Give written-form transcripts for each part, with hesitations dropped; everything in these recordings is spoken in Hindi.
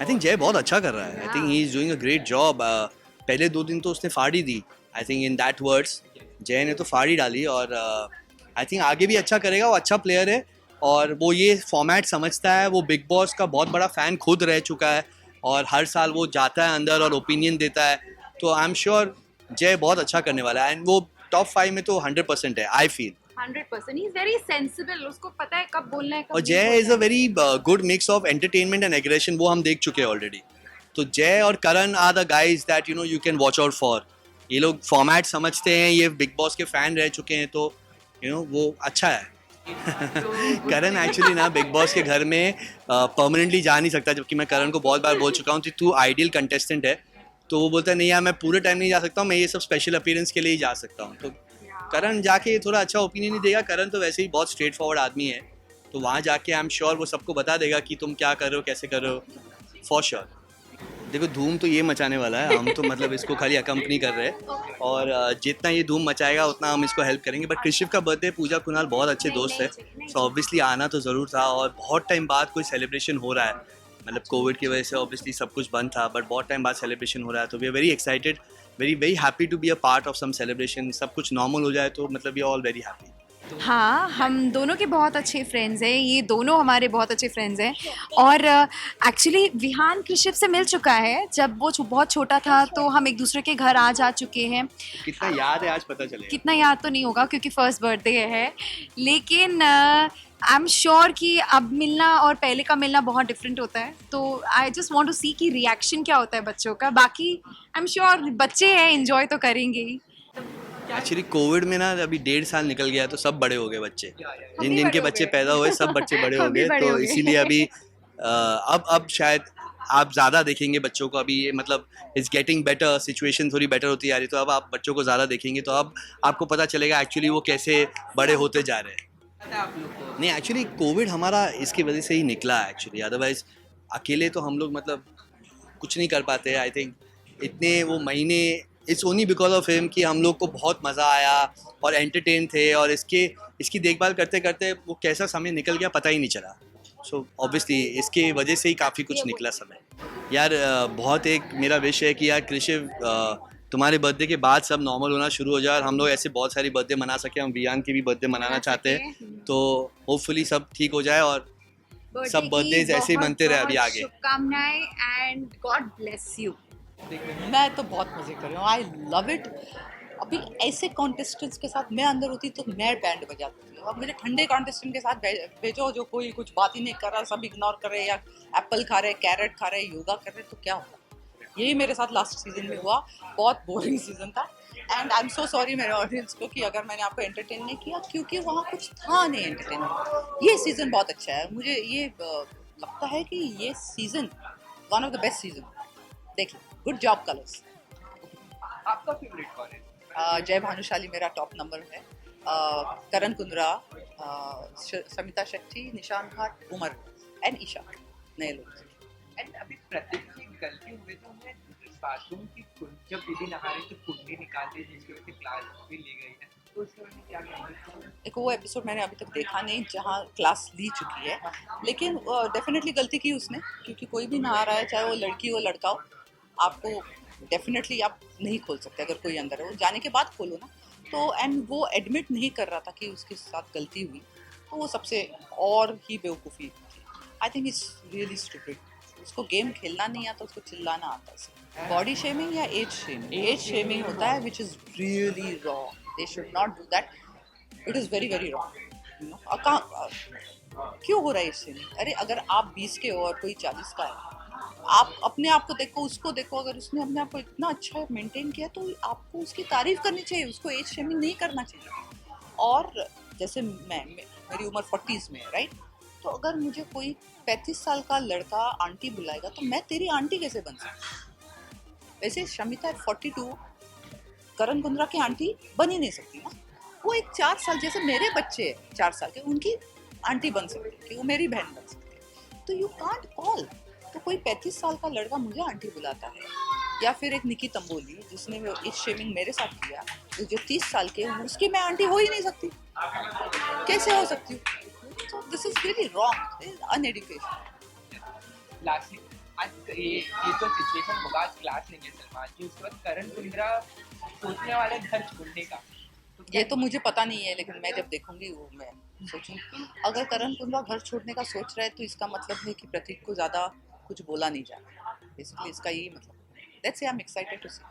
थिंक जय बहुत अच्छा कर रहा है. I think he is doing a great job. पहले 2 दिन तो उसने फाड़ी दी. I think in that words Jay ने तो फाड़ी डाली और आई थिंक आगे भी अच्छा करेगा. वो अच्छा प्लेयर है और वो ये फॉर्मेट समझता है. वो बिग बॉस का बहुत बड़ा फ़ैन खुद रह चुका है और हर साल वो जाता है अंदर और ओपिनियन देता है. तो आई एम श्योर जय बहुत अच्छा करने वाला है एंड वो टॉप 5 में तो 100% है. I feel 100%. He is very sensible. उसको पता है कब बोलना है, कब और नहीं जय इज़ बोलना a very good mix of entertainment and aggression. वो हम देख चुके हैं ऑलरेडी. तो जय और Karan are the guys that you can watch out for. ये लोग फॉर्मेट समझते हैं. ये बिग बॉस के फैन रह चुके हैं तो वो अच्छा है. करण एक्चुअली ना बिग बॉस के घर में परमानेंटली जा नहीं सकता. जबकि मैं करण को बहुत बार बोल चुका हूँ कि तू आइडियल कंटेस्टेंट है. तो वो बोलता है नहीं यार मैं पूरे टाइम नहीं जा सकता हूँ. मैं ये सब स्पेशल अपीयरेंस के लिए ही जा सकता हूँ. तो करण जाके थोड़ा अच्छा ओपिनियन ही देगा. करण तो वैसे ही बहुत स्ट्रेट फॉरवर्ड आदमी है. तो वहाँ जाके आई एम श्योर वो सबको बता देगा कि तुम क्या कर रहे हो, कैसे कर रहे हो. For sure. देखो धूम तो ये मचाने वाला है. हम तो मतलब इसको खाली अकम्पनी कर रहे हैं और जितना ये धूम मचाएगा उतना हम इसको हेल्प करेंगे. बट कृषिव का बर्थडे, पूजा कुणाल बहुत अच्छे दोस्त है. सो ऑब्वियसली आना तो ज़रूर था और बहुत टाइम बाद कोई सेलिब्रेशन हो रहा है. मतलब कोविड की वजह से ऑब्वियसली सब कुछ बंद था बट बहुत टाइम बाद सेलिब्रेशन हो रहा है. तो we are very excited, very very happy to be a part of some celebration. सब कुछ नॉर्मल हो जाए तो मतलब we are all very happy. हाँ, हम दोनों के बहुत अच्छे फ्रेंड्स हैं. ये दोनों हमारे बहुत अच्छे फ्रेंड्स हैं. और एक्चुअली विहान कृषिप से मिल चुका है. जब वो बहुत छोटा था तो हम एक दूसरे के घर आ जा चुके हैं. कितना याद है आज पता चलेगा. कितना याद तो नहीं होगा क्योंकि फर्स्ट बर्थडे है. लेकिन आई एम श्योर कि अब मिलना और पहले का मिलना बहुत डिफरेंट होता है. तो आई जस्ट वांट टू सी कि रिएक्शन क्या होता है बच्चों का. बाकी आई एम श्योर बच्चे हैं, एंजॉय तो करेंगे ही. एक्चुअली कोविड में ना अभी 1.5 साल निकल गया तो सब बड़े हो गए बच्चे. जिन भी जिन के बड़े हो बच्चे गए. पैदा हुए सब बच्चे बड़े हो हम भी गए. बड़े तो हो गए. इसीलिए अभी अब शायद आप ज़्यादा देखेंगे बच्चों को. अभी ये मतलब इट्स गेटिंग बेटर. सिचुएशन थोड़ी बेटर होती जा रही है तो अब आप बच्चों को ज़्यादा देखेंगे. तो अब आपको पता चलेगा एक्चुअली वो कैसे बड़े होते जा रहे हैं. नहीं एक्चुअली कोविड हमारा इसकी वजह से ही निकला है एक्चुअली. अदरवाइज अकेले तो हम लोग मतलब कुछ नहीं कर पाते. आई थिंक इतने वो महीने it's only because of him कि हम लोग को बहुत मज़ा आया और एंटरटेन थे और इसकी देखभाल करते करते वो कैसा समय निकल गया पता ही नहीं चला. सो ऑब्वियसली इसके वजह से ही काफ़ी कुछ निकला समय. यार बहुत एक मेरा विश है कि यार कृषिव तुम्हारे बर्थडे के बाद सब नॉर्मल होना शुरू हो जाए और हम लोग ऐसे बहुत सारी बर्थडे मना सके. हम वियान की भी बर्थडे मनाना चाहते हैं. तो होपफुली सब ठीक हो जाए और सब बर्थडेज ऐसे ही मनते रहे अभी आगे. शुभकामनाएं एंड गॉड ब्लेस यू. मैं तो बहुत मज़े कर रही हूँ. I love it. अभी ऐसे कॉन्टेस्टेंट्स के साथ मैं अंदर होती तो मैं बैंड बजाती थी. अब मुझे ठंडे कॉन्टेस्टेंट के साथ भेजो जो कोई कुछ बात ही नहीं कर रहा, सब इग्नोर कर रहे या एप्पल खा रहे, कैरेट खा रहे, योगा कर रहे, तो क्या होगा. यही मेरे साथ लास्ट सीजन में हुआ. बहुत बोरिंग सीजन था. And I am so sorry मेरे ऑडियंस को कि अगर मैंने आपको एंटरटेन नहीं किया क्योंकि वहाँ कुछ था नहीं एंटरटेनमेंट. ये सीज़न बहुत अच्छा है. मुझे ये लगता है कि ये season one of the best season. देखिए, गुड जॉब कलर्स. आपका फेवरेट कौन है? जय भानुशाली मेरा टॉप नंबर है. करण कुंद्रा, समिता शेट्टी, निशान भाट, उमर एंड ईशा, नए लोग. एंड अभी प्रतीक की गलती हुई तो उन्हें बाथरूम की जब दीदी नहा रही तो कुंडी निकालते जिसकी वजह से क्लास भी ले गई है. तो उसके वजह क्या कहना. एक वो एपिसोड मैंने अभी तक देखा नहीं जहाँ क्लास ली चुकी है. लेकिन डेफिनेटली गलती की उसने क्योंकि कोई भी नहा रहा है चाहे वो लड़की हो लड़का हो, आपको डेफिनेटली आप नहीं खोल सकते. अगर कोई अंदर है वो जाने के बाद खोलो ना. तो एंड वो एडमिट नहीं कर रहा था कि उसके साथ गलती हुई. तो वो सबसे और ही बेवकूफ़ी थी. I think it's really stupid. उसको गेम खेलना नहीं आता, उसको चिल्लाना आता है. बॉडी शेमिंग या एज शेमिंग. एज शेमिंग होता है which is really wrong. They should not do that. It is very very wrong. क्यों हो रहा है इससे. अरे अगर आप 20 के हो और कोई 40 का है, आप अपने आप को देखो, उसको देखो. अगर उसने अपने आप को इतना अच्छा मेंटेन किया तो आपको उसकी तारीफ करनी चाहिए. उसको एज शेमिंग नहीं करना चाहिए. और जैसे मेरी उम्र 40s में है, राइट. तो अगर मुझे कोई 35 साल का लड़का आंटी बुलाएगा तो मैं तेरी आंटी कैसे बन सकती. वैसे शमिता 42 करण कुंद्रा की आंटी बन ही नहीं सकती ना. वो एक 4 साल जैसे मेरे बच्चे 4 साल के, उनकी आंटी बन सकती है कि वो मेरी बहन बन सकती है. तो यू कांट कॉल. तो कोई 35 साल का लड़का मुझे आंटी बुलाता है या फिर एक निकी तंबोली जिसने वो एज शेमिंग मेरे साथ किया, तो जो 30 साल के उसकी मैं आंटी हो ही नहीं सकती. कैसे हो सकती हूँ. So this is really wrong. This is uneducation. Lastly आज ये तो सिचुएशन होगा, आज क्लास लेंगे सलमान जी, उसके बाद करण कुंद्रा सोचने वाले घर छोड़ने का, तो ये तो मुझे पता नहीं है, लेकिन मैं जब देखूंगी वो मैं सोचूंगी अगर करण कुंद्रा घर छोड़ने का सोच रहा है तो इसका मतलब है कि प्रतीक को ज़्यादा कुछ बोला नहीं जा रहा। बेसिकली इसका यही मतलब। Let's say I am excited to see.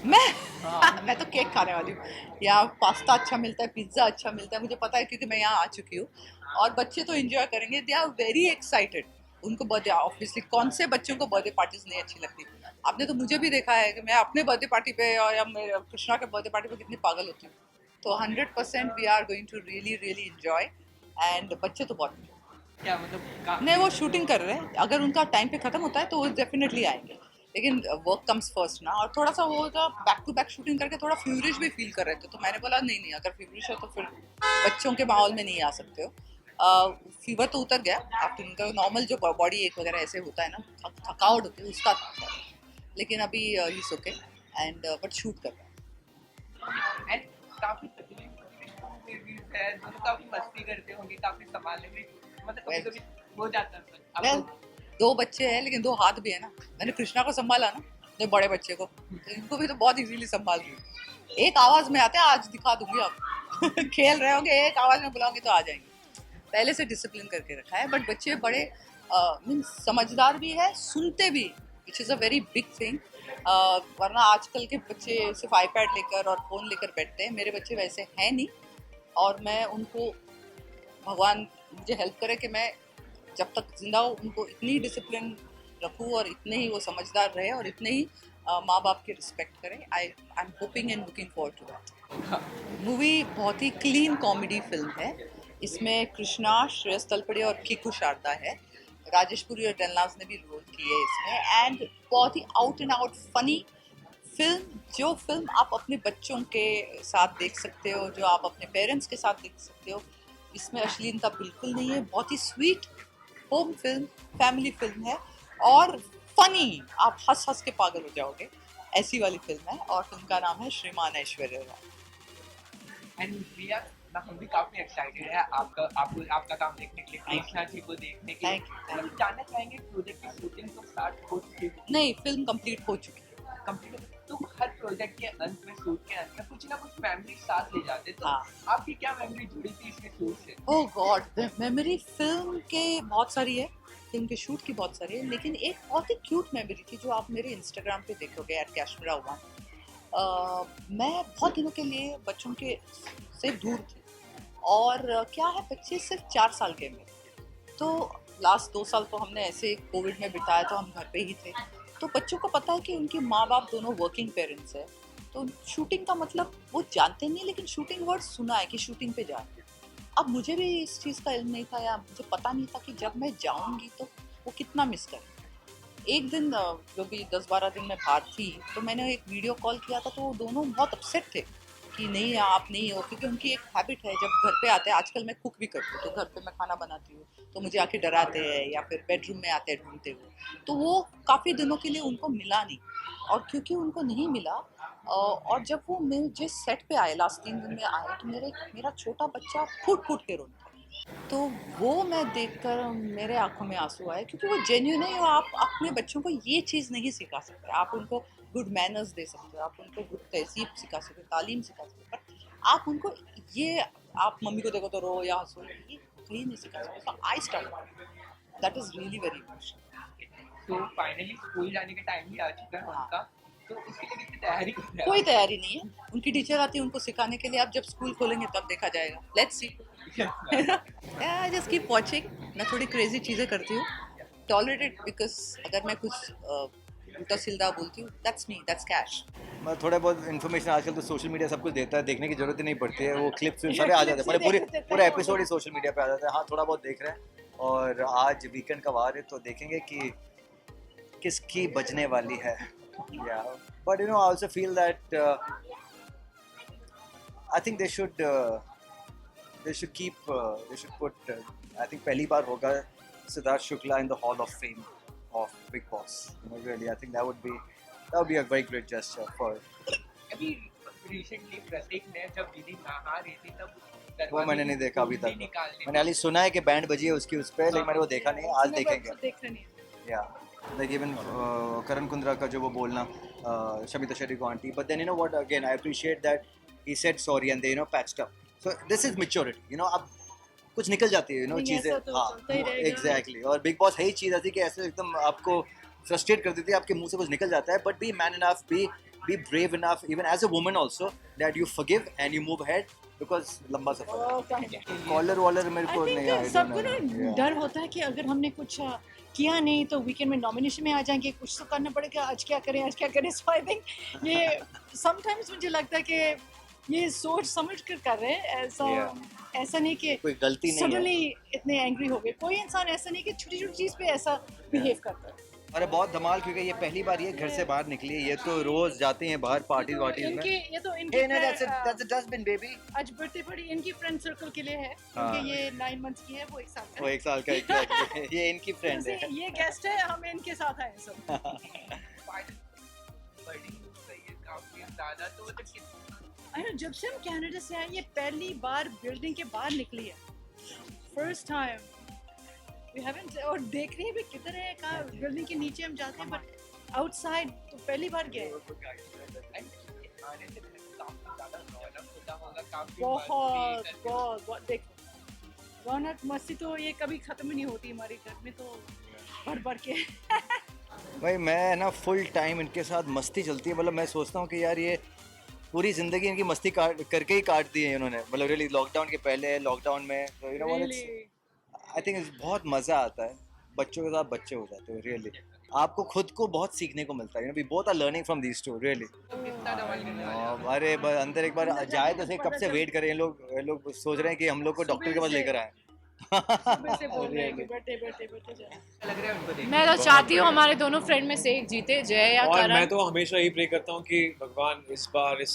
मैं तो केक खाने वाली हूँ। यहाँ पास्ता अच्छा मिलता है, पिज्ज़ा अच्छा मिलता है, मुझे पता है क्योंकि मैं यहाँ आ चुकी हूँ। और बच्चे तो एंजॉय करेंगे, दे आर वेरी एक्साइटेड। उनको बर्थडे, ऑब्वियसली कौन से बच्चों को बर्थडे पार्टीज नहीं अच्छी लगती। आपने तो मुझे भी देखा है कि मैं अपने बर्थडे पार्टी पे और या मेरे कृष्णा के बर्थडे पार्टी पे कितनी पागल होती हूँ। तो 100% we are going to really really enjoy. And बच्चे तो बहुत क्या मतलब नहीं, वो शूटिंग कर रहे हैं। अगर उनका टाइम पे खत्म होता है तो वो डेफिनेटली आएंगे, लेकिन वर्क कम्स फर्स्ट ना। और थोड़ा सा वो जो बैक टू बैक शूटिंग करके थोड़ा फ्यूरिश भी फील कर रहे थे, तो मैंने बोला नहीं नहीं, अगर फ्यूरिश है तो फिर बच्चों के माहौल में नहीं आ सकते हो। फीवर तो उतर गया आफ्टरनून का, नॉर्मल जो बॉडी एक वगैरह ऐसे होता है ना, थकावट होती है उसका था। लेकिन अभी is okay and but shoot कर रहा है। एंड काफी तकलीफ है, दोनों काफी मस्ती करते होंगे, काफी संभालने में मतलब कभी कभी हो जाता है वेल, दो बच्चे हैं लेकिन दो हाथ भी है ना। मैंने कृष्णा को संभाला ना, जो बड़े बच्चे को, तो इनको भी तो बहुत इजीली संभाल रही हूँ। एक आवाज में आते हैं, आज दिखा दूंगी आप। खेल रहे होंगे, एक आवाज में बुलाऊंगी तो आ जाएंगे। पहले से डिसिप्लिन करके रखा है। बट बच्चे बड़े मीन्स समझदार भी है, सुनते भी, which is a very big thing. वरना आजकल के बच्चे सिर्फ आईपैड लेकर और फ़ोन लेकर बैठते हैं। मेरे बच्चे वैसे हैं नहीं, और मैं उनको, भगवान मुझे हेल्प करे कि मैं जब तक जिंदा हूँ उनको इतनी डिसिप्लिन रखूँ और इतने ही वो समझदार रहे और इतने ही माँ बाप की रिस्पेक्ट करें। I am hoping and looking forward to that. Movie बहुत ही क्लीन कॉमेडी फिल्म है। इसमें कृष्णा, श्रेयस तलपड़े और कीकू शारदा है। राजेश पुरी और डलनाज ने भी रोल किए इसमें। एंड बहुत ही out and out funny film, जो फिल्म आप अपने बच्चों के साथ देख सकते हो, जो आप अपने पेरेंट्स के साथ देख सकते हो। इसमें अश्लीलता बिल्कुल नहीं है, बहुत ही sweet home film, family film है और फनी, आप हंस हंस के पागल हो जाओगे, ऐसी वाली फिल्म है। और फिल्म का नाम है श्रीमान Aishwarya Rai. And we are ना, हम भी काफी एक्साइटेड है आपका काम देखने के लिए, कृष्णा जी को देखने के लिए। Thank you. हम जानना चाहेंगे प्रोजेक्ट की शूटिंग तो स्टार्ट हो चुकी है, नहीं, फिल्म कंप्लीट हो चुकी है। कंप्लीट, तो हर प्रोजेक्ट के अंत में, शूट के अंत में कुछ ना कुछ मेमोरी साथ ले जाते, तो हाँ। आपकी क्या मेमोरी जुड़ी थी इसके शूट से? ओह गॉड, मेमोरी फिल्म के बहुत सारी है, फिल्म के शूट की बहुत सारी है, लेकिन एक बहुत ही क्यूट मेमोरी थी जो आप मेरे इंस्टाग्राम पे देखोगे @cashmira1। मैं बहुत दिनों के लिए बच्चों के से दूर थी, और क्या है, बच्चे सिर्फ 4 साल के में, तो लास्ट 2 साल तो हमने ऐसे कोविड में बिताया, तो हम घर पे ही थे। तो बच्चों को पता है कि उनके माँ बाप दोनों वर्किंग पेरेंट्स है, तो शूटिंग का मतलब वो जानते नहीं, लेकिन शूटिंग वर्ड सुना है कि शूटिंग पे जा रहे हैं। अब मुझे भी इस चीज़ का इल्म नहीं था, या मुझे पता नहीं था कि जब मैं जाऊंगी तो वो कितना मिस करें। एक दिन जो भी 10-12 दिन में बाहर थी, तो मैंने एक वीडियो कॉल किया था, तो वो दोनों बहुत अपसेट थे कि नहीं आप नहीं हो, क्योंकि उनकी एक हैबिट है, जब घर पे आते हैं, आजकल मैं कुक भी करती हूँ, तो घर पे मैं खाना बनाती हूँ, तो मुझे आके डराते हैं या फिर बेडरूम में आते हैं ढूंढते हुए। तो वो काफ़ी दिनों के लिए उनको मिला नहीं, और क्योंकि उनको नहीं मिला, और जब वो मुझे सेट पे आए, लास्ट 3 दिन में आए, तो मेरा छोटा बच्चा फूट फूट के रोता, तो वो मैं देखकर मेरे आंखों में आंसू आए, क्योंकि वो जेन्युइन है। और आप अपने बच्चों को ये चीज़ नहीं सिखा सकते, आप उनको गुड मैनर्स दे सकते हो, आप उनको गुड तहजीब सिखा सकते हो, तालीम सिखा सकते हो, बट आप उनको ये, आप मम्मी को देखो तो रो या हंसो, ये कहीं नहीं सिखा सकते। So I start, that is really very emotional. तो फाइनली स्कूल जाने का टाइम भी आ चुका है उनका, तो उसके लिए कितनी तैयारी कर रहे हैं? कोई तैयारी नहीं है, उनकी टीचर आती है उनको सिखाने के लिए। अब जब स्कूल खोलेंगे तब देखा जाएगा, let's see. Just keep watching. मैं थोड़ी क्रेजी चीज़ें करती हूँ, टॉलरेटेड, बिकॉज अगर मैं कुछ उल्टा सीधा बोलती हूँ, दैट्स मी, दैट्स कैश। मैं थोड़ा बहुत इन्फॉर्मेशन, आजकल तो सोशल मीडिया सब कुछ देता है, देखने की जरूरत ही नहीं पड़ती है, वो क्लिप्स सारे आ जाते हैं, मतलब पूरा एपिसोड ही सोशल मीडिया पे आ जाता है। हाँ, थोड़ा बहुत देख रहे हैं, और आज वीकेंड का वार है, तो देखेंगे कि किसकी बजने वाली है। But you know, I also feel that I think they should put, I think पहली बार होगा Siddharth Shukla in the hall of fame of Big Boss. You know, really, I think that would be a very great gesture for. अभी रिसेंटली प्रतीक ने जब दीदी नहा रही थी तब वो मैंने नहीं देखा अभी तक। निकालने मैंने खाली सुना है कि बैंड बजी है उसकी उस पे, लेकिन मैंने वो देखा नहीं है, आज देखेंगे। देख रही है। या Like even Karan Kundra का जो वो बोलना शमिता शेट्टी को aunty, but then you know what, again I appreciate that he said sorry and they patched up. So this is maturity, अब कुछ निकल जाती है नहीं, चीज़ें. ऐसा तो चलता ही रहेगा. एग्जैक्टली. और बिग बॉस है ही चीज़ ऐसी कि ऐसे एकदम आपको फ्रस्ट्रेट कर देती है, आपके मुंह से कुछ निकल जाता है, but be man enough, be brave enough, even as a woman also, that you forgive and you move ahead, because लंबा सफर है. कॉलर वॉलर मेरे को नहीं आई थिंक सबको ना डर होता है कि अगर हमने कुछ किया नहीं तो वीकेंड में नॉमिनेशन में आ जाएंगे, कुछ तो करना पड़ेगा, आज क्या करें. सो आई थिंक ये समटाइम्स मुझे लगता है कि ये सोच समझ कर रहे हैं. ऐसा नहीं कि कोई गलती नहीं है. सडनली इतने एंग्री हो गए. कोई इंसान ऐसा नहीं कि छोटी छोटी चीज़ पे ऐसा बिहेव करता है. अरे बहुत धमाल, क्योंकि ये पहली बार ये घर से बाहर निकली है. ये तो रोज जाते हैं बाहर पार्टी वार्टीज में. ये तो Hey, no, that's a dustbin, baby. आज बर्थडे पार्टी इनकी फ्रेंड सर्कल के लिए है, हाँ. क्योंकि ये 9 मंथ्स की है, वो 1 साल का वो 1 साल का exactly. ये इनकी फ्रेंड है. ये गेस्ट है, हम इनके साथ आए सब. बड़ी हो गई है काफी ज्यादा, तो मतलब जब से हम कनाडा से आए, ये पहली बार बिल्डिंग के बाहर निकली है, फर्स्ट टाइम. वी हैवंट, और देख रही है भी किधर है, कहाँ बिल्डिंग के नीचे हम जाते हैं, बट आउटसाइड तो पहली बार गए. बहुत देखो रौनक मस्ती तो ये कभी खत्म ही नहीं होती हमारे घर में, तो भर के. भाई मैं ना फुल टाइम इनके साथ मस्ती चलती है. मतलब मैं सोचता हूँ कि यार ये पूरी जिंदगी इनकी मस्ती करके ही काट दी है इन्होंने. मतलब रियली लॉकडाउन के पहले, लॉकडाउन में, तो you know what, I think बहुत मज़ा आता है. बच्चों के साथ बच्चे हो जाते हो. रियली आपको खुद को बहुत सीखने को मिलता है. We both are learning from these two. Really. अरे अंदर एक बार जाए तो सही, कब से वेट करें. ये लोग सोच रहे हैं कि हम लोग को डॉक्टर के पास लेकर आए. मैं तो चाहती हूँ हमारे दोनों फ्रेंड में से एक जीते, जय या और करण. मैं तो हमेशा यही प्रे करता हूँ कि भगवान इस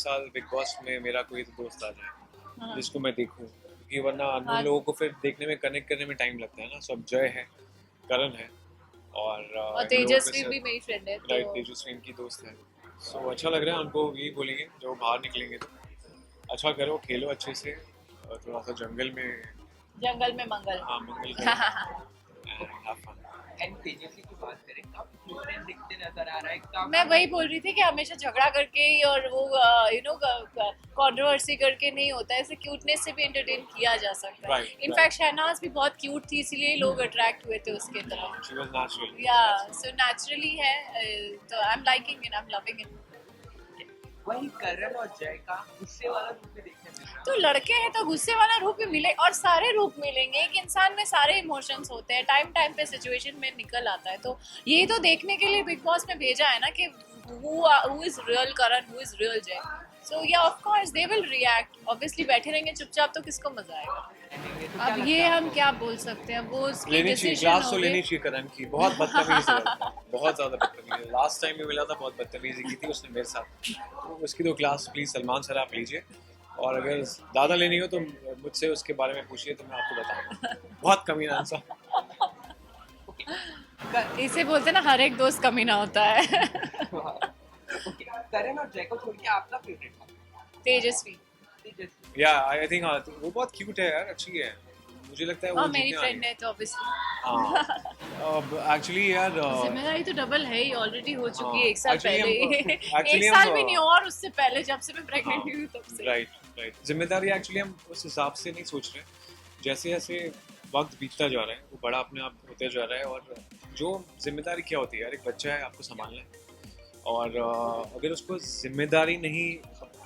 साल बिग बॉस में मेरा कोई तो दोस्त आ जाए जिसको मैं देखूँ, क्योंकि वरना अननोन लोगों को फिर देखने में, कनेक्ट करने में टाइम लगता है ना. सब जय है, करण है और तेजस्वी भी मेरी फ्रेंड है, राइट, तो तेजस्वी इनकी दोस्त है. सो अच्छा लग रहा है. उनको यही बोलेंगे जो बाहर निकलेंगे तो अच्छा करो, खेलो अच्छे से, और थोड़ा सा जंगल में मंगल. हाँ मंगल करो and have fun. एंड तेजस्वी की बात करें, काफी क्यूट दिखते नजर आ रहा है. काफी मैं वही बोल रही थी कि हमेशा झगड़ा करके ही और वो कंट्रोवर्सी करके नहीं होता है, ऐसे क्यूटनेस से भी एंटरटेन किया जा सकता है. Right, इनफैक्ट शहनाज भी बहुत क्यूट थी, इसीलिए लोग अट्रैक्ट हुए थे उसके तरफ. She was natural. या सो नेचुरली है, तो I am liking it, I am loving it. वही करण और जय का गुस्से वाला रूप में देखने मिला. तो लड़के हैं तो गुस्से वाला रूप भी मिले, और सारे रूप मिलेंगे. एक इंसान में सारे इमोशंस होते हैं, टाइम पे सिचुएशन में निकल आता है. तो यही तो देखने के लिए बिग बॉस में भेजा है ना, कि who is real Karan, who is real जय. So yeah, of course they will react. Obviously बैठे रहेंगे चुपचाप तो किसको मजा आएगा. अब ये हम क्या बोल सकते हैं, वो उसकी लेनी चाहिए डिसीजन क्लास, तो हो लेनी गई. चाहिए करण की. बहुत बदतमीजी है, बहुत ज्यादा बदतमीजी. लास्ट टाइम में मिला था, बहुत बदतमीजी की थी उसने मेरे साथ. तो उसकी तो क्लास प्लीज सलमान सर आप लीजिए, और अगर ज़्यादा लेनी हो तो मुझसे उसके बारे में पूछिए, तो मैं आपको बताऊंगा. बहुत कमीना इंसान. इसे बोलते हैं ना, हर एक दोस्त कमीना होता है. करण और जय को छोड़ के आपका फेवरेट कौन? तेजस्वी. तेजस्वी. या आई थिंक हाँ, तो वो बहुत क्यूट है यार, अच्छी है. मुझे लगता है वो हाँ मेरी जीतने फ्रेंड वाली है तो ऑब्वियसली. है. अब एक्चुअली यार जिम्मेदारी तो डबल है ही, ऑलरेडी हो चुकी है 1 साल Actually पहले. actually एक साल हम, भी नहीं, और उससे पहले जब से मैं प्रेग्नेंट हुई हूँ तब से. राइट. जिम्मेदारी एक्चुअली हम उस हिसाब से नहीं सोच रहे. जैसे जैसे वक्त बीतता जा रहा है, वो बड़ा अपने आप होते जा रहा है. और जो जिम्मेदारी क्या होती है यार, एक बच्चा है, आपको संभालना है. और अगर उसको जिम्मेदारी नहीं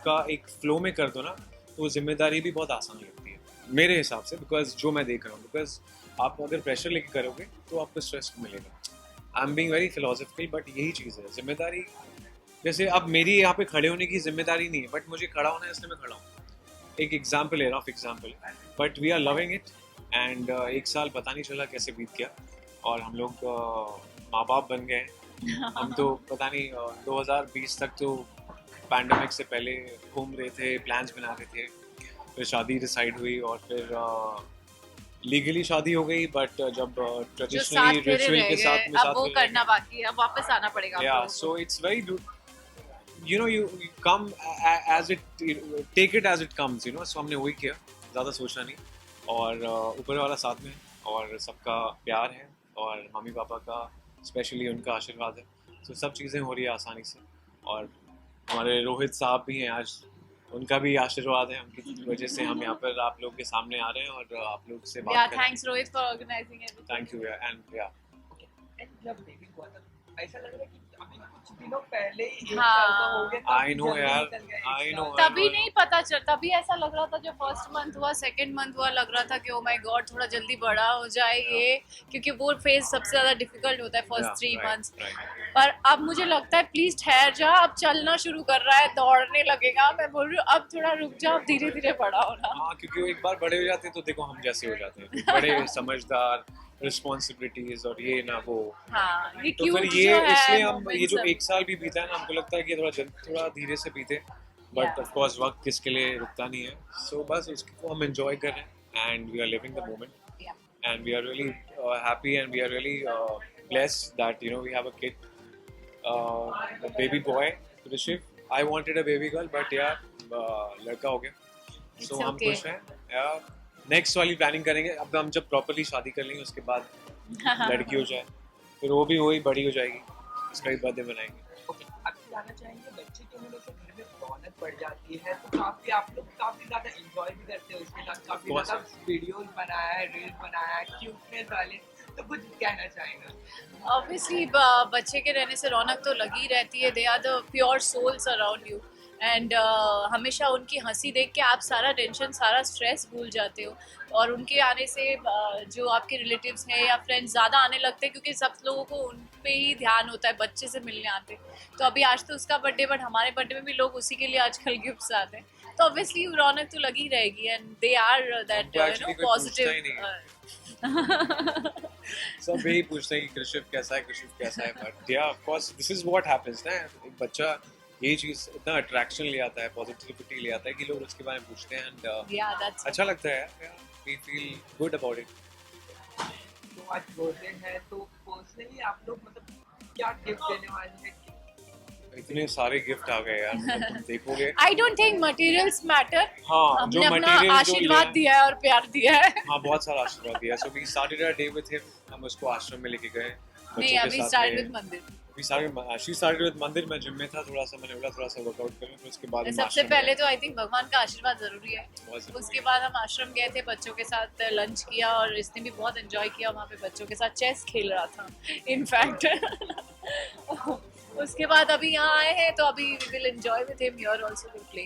का एक फ्लो में कर दो ना, तो वो जिम्मेदारी भी बहुत आसान लगती है मेरे हिसाब से. बिकॉज जो मैं देख रहा हूँ, बिकॉज आप अगर प्रेशर लेके करोगे तो आपको स्ट्रेस मिलेगा. I am being very philosophical, but यही चीज़ है जिम्मेदारी. जैसे अब मेरी यहाँ पे खड़े होने की जिम्मेदारी नहीं है, बट मुझे खड़ा होना है, इसलिए मैं खड़ा हूँ. एक एग्जाम्पल है, rough example, but we are loving it. And 1 साल पता नहीं चला कैसे बीत गया, और हम लोग माँ बाप बन गए. हम तो पता नहीं 2020 तक तो पैंडेमिक से पहले घूम रहे थे, प्लान्स बना रहे थे. फिर शादी डिसाइड हुई, और फिर लीगली शादी हो गई. बट जब जो ट्रेडिशनली साथ फेरे रिचुअल रह के गए, साथ में अब वो करना बाकी है, अब वापस आना पड़ेगा. या so it's very you know you come as it take it as it comes, you know. So हमने वही किया, ज़्यादा सोचना नहीं. और ऊपर वाला साथ में है, और सबका प्यार है, और मम्मी पापा का स्पेशली उनका आशीर्वाद है, तो सब चीज़ें हो रही है आसानी से। और हमारे रोहित साहब भी हैं आज, उनका भी आशीर्वाद है, उनकी वजह से हम यहाँ पर आप लोग के सामने आ रहे हैं और आप लोग से बात कर रहे हैं। Thanks Rohit for organising everything. Thank you and yeah and जब बेबी हुआ था ऐसा लग रहा है कि अभी कुछ दिनों पहले ही एक हाँ। साल का हो गया था, आई नो जल्दी यार, निकल गया एक आई साल। नो। तभी नहीं पता चल, तभी ऐसा लग रहा था जब फर्स्ट मंथ हुआ, सेकंड मंथ हुआ, लग रहा था कि ओ माय गॉड थोड़ा जल्दी बड़ा हो जाए ये, क्योंकि वो फेज सबसे ज्यादा डिफिकल्ट होता है फर्स्ट 3 मंथ्स। पर अब मुझे लगता है प्लीज ठहर जा, अब चलना शुरू कर रहा है, दौड़ने लगेगा। मैं बोल रही हूँ अब थोड़ा रुक जा, अब धीरे धीरे बड़ा होना। हाँ, क्योंकि वो एक बार बड़े हो जाते हैं तो देखो हम जैसे हो जाते हैं, बड़े समझदार, रिस्पॉन्सिबिलिटीज और ये ना वो। हाँ, ये तो क्यूट फिर जो ये है इसलिए हम moments ये जो सब। 1 साल भी बीता है ना, हमको लगता है कि थोड़ा धीरे से बीते, बट Yeah. ऑफ कोर्स वक्त किसके लिए रुकता नहीं है। सो बस उसको हम एंजॉय कर रहे हैं and we are living the moment Yeah. and we are really happy and we are really blessed that we have a kid, a baby boy, Rishiv. I wanted a baby girl but लड़का हो गया, It's so हम okay. खुश हैं। नेक्स्ट वाली प्लानिंग करेंगे अब हम, जब प्रॉपर्ली शादी कर लेंगे उसके बाद लड़की हो जाए, फिर वो भी वही बड़ी हो जाएगी, उसका भी बर्थडे मनाएंगे। ओके, अब जाना चाहेंगे बच्चे के होने से घर में रौनक बढ़ जाती है, तो काफी आप लोग काफी ज्यादा एंजॉय भी करते हो उसके साथ, काफी course. ज्यादा वीडियोस बनाया है, रील्स बनाया है, क्यूटनेस वाले, तो कुछ कहना चाहेंगे? ऑब्वियसली बच्चे के रहने से रौनक तो लगी रहती है। They are the pure souls around you and हमेशा उनकी हंसी देख के आप सारा टेंशन, सारा स्ट्रेस भूल जाते हो। और उनके आने से जो आपके रिलेटिव्स हैं या फ्रेंड्स ज़्यादा आने लगते हैं, क्योंकि सब लोगों को उन पे ही ध्यान होता है, बच्चे से मिलने आते हैं। तो अभी आज तो उसका बर्थडे, बट हमारे बर्थडे में भी लोग उसी के लिए आजकल गिफ्ट्स आते हैं, तो ऑब्वियसली रौनक तो लगी रहेगी। And they are that actually कोई पूछता ही नहीं पॉजिटिव। सब यही पूछते हैं कि कृषिव कैसा है, कृषिव कैसा है, बट या of course this is what happens ना। एक बच्चा ये चीज इतना अट्रैक्शन ले आता है, पॉजिटिविटी ले आता है कि लोग उसके बारे में पूछते हैं एंड Yeah, that's अच्छा लगता है यार, we feel good about it. तो आज बर्थडे है, तो पर्सनली आप लोग मतलब क्या गिफ्ट देने वाले हैं? इतने सारे गिफ्ट आ गए यार, मतलब तुम देखोगे। I don't think materials matter. हाँ, हमने जो अपना मटेरियल आशीर्वाद दिया है और प्यार दिया है। हाँ, बहुत सारा आशीर्वाद दिया। So we started a day with him, हम उसको आश्रम में लेके गए। नहीं, अभी स्टार्ट विद मंदिर। She started with mandir. मैं जिम में था, थोड़ा सा मैंने बोला थोड़ा सा वर्कआउट करूं, फिर उसके बाद हम सबसे आश्रम पहले गए। तो आई थिंक भगवान का आशीर्वाद जरूरी है। बहुत जरूरी उसके है। बाद हम आश्रम गए थे, बच्चों के साथ लंच किया और इसने भी बहुत एंजॉय किया वहाँ पे, बच्चों के साथ चेस खेल रहा था इनफैक्ट। उसके बाद अभी यहाँ आए हैं, तो अभी we will enjoy with him, here also will play.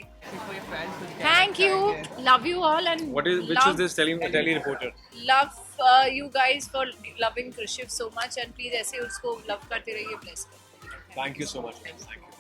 Thank you, love you all and Which is this tele reporter? love you guys for loving Krishiv so much and please ऐसे उसको love करते रहिए, bless कर। Thank you so much. Thank you.